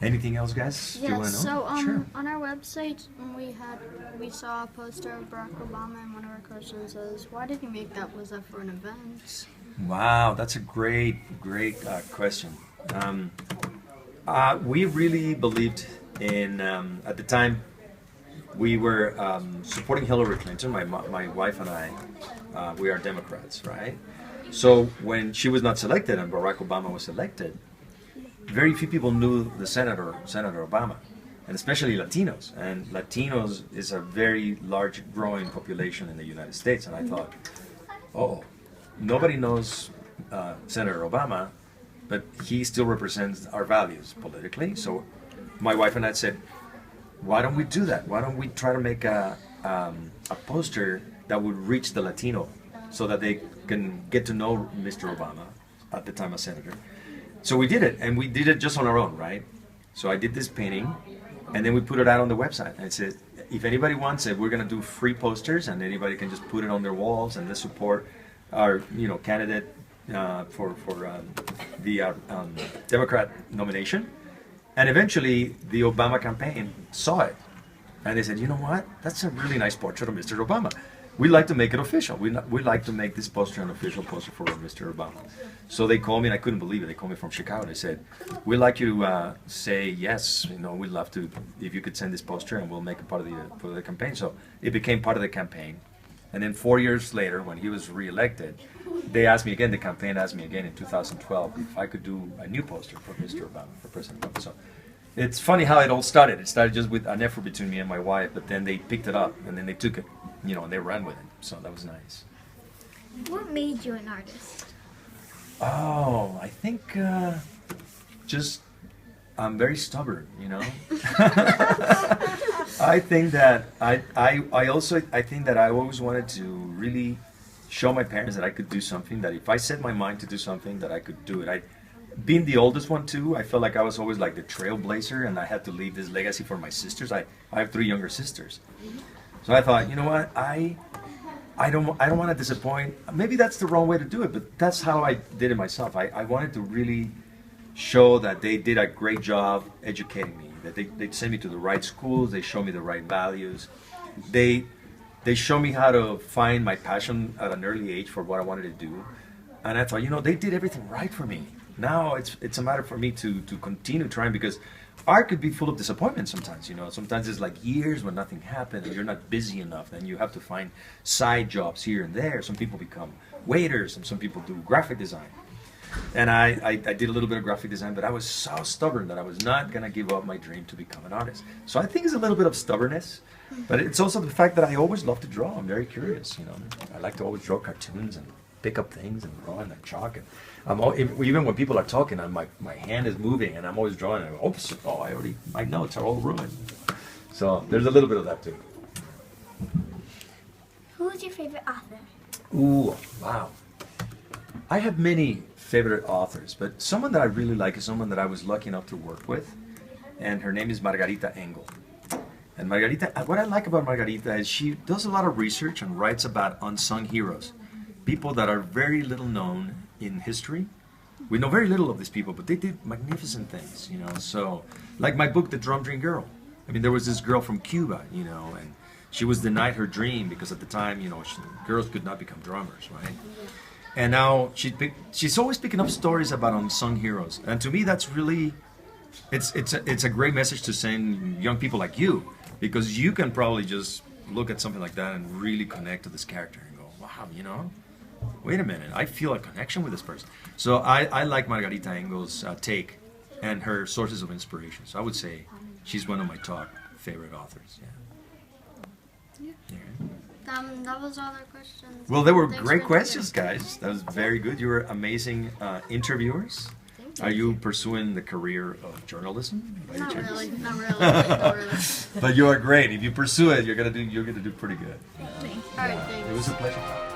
Anything else, guys? Do you Yeah, want to know? so Sure. on our website we saw a poster of Barack Obama, and one of our questions is, why did you make that? Was that for an event? Wow, that's a great question. We really believed in, at the time, we were supporting Hillary Clinton. My wife and I, we are Democrats, right? So when she was not selected and Barack Obama was elected, very few people knew the Senator Obama, and especially Latinos. And Latinos is a very large growing population in the United States. And I thought, oh, nobody knows Senator Obama, but he still represents our values politically. So my wife and I said, why don't we do that? Why don't we try to make a poster that would reach the Latino so that they can get to know Mr. Obama, at the time a senator. So we did it, and we did it just on our own, right? So I did this painting, and then we put it out on the website. And it said, if anybody wants it, we're going to do free posters, and anybody can just put it on their walls, and let's support our, candidate for the Democrat nomination. And eventually, the Obama campaign saw it, and they said, you know what? That's a really nice portrait of Mr. Obama. We'd like to make it official. We'd like to make this poster an official poster for Mr. Obama. So they called me, and I couldn't believe it. They called me from Chicago. They said, we'd like you to say yes. We'd love to, if you could send this poster, and we'll make it part of the campaign. So it became part of the campaign. And then 4 years later, when he was reelected, they asked me again, the campaign asked me again in 2012 if I could do a new poster for Mr. Obama, for President Obama. So it's funny how it all started. It started just with an effort between me and my wife, but then they picked it up, and then they took it, and they ran with it. So that was nice. What made you an artist? Oh, I think just I'm very stubborn, I think that I think that I always wanted to really show my parents that I could do something, that if I set my mind to do something, that I could do it. Being the oldest one too, I felt like I was always like the trailblazer, and I had to leave this legacy for my sisters. I have 3 younger sisters. So I thought, you know what, I don't want to disappoint. Maybe that's the wrong way to do it, but that's how I did it myself. I wanted to really show that they did a great job educating me, that they sent me to the right schools, they showed me the right values. They showed me how to find my passion at an early age for what I wanted to do. And I thought, they did everything right for me. Now it's a matter for me to continue trying, because art could be full of disappointment sometimes. Sometimes it's like years when nothing happened and you're not busy enough, and you have to find side jobs here and there. Some people become waiters, and some people do graphic design. And I did a little bit of graphic design, but I was so stubborn that I was not going to give up my dream to become an artist. So I think it's a little bit of stubbornness, but it's also the fact that I always love to draw. I'm very curious. I like to always draw cartoons and pick up things and draw in the chalk. And even when people are talking, my hand is moving, and I'm always drawing. And I go, oops! Oh, my notes are all ruined. So there's a little bit of that too. Who's your favorite author? Ooh, wow! I have many favorite authors, but someone that I really like is someone that I was lucky enough to work with, and her name is Margarita Engel. And Margarita, what I like about Margarita is she does a lot of research and writes about unsung heroes, people that are very little known in history. We know very little of these people, but they did magnificent things, So, like my book, The Drum Dream Girl. I mean, there was this girl from Cuba, and she was denied her dream because at the time, girls could not become drummers, right? And now she's always picking up stories about unsung heroes, and to me, that's really, it's a great message to send young people like you, because you can probably just look at something like that and really connect to this character and go, wow, wait a minute, I feel a connection with this person. So I like Margarita Engel's take and her sources of inspiration. So I would say she's one of my top favorite authors. Yeah. That was all our questions. Well, they were Thanks great for questions, guys. That was very good. You were amazing interviewers. Are you pursuing the career of journalism? by any Not chance? really, not really. But you are great. If you pursue it, you're gonna do pretty good. All right, thanks. It was a pleasure.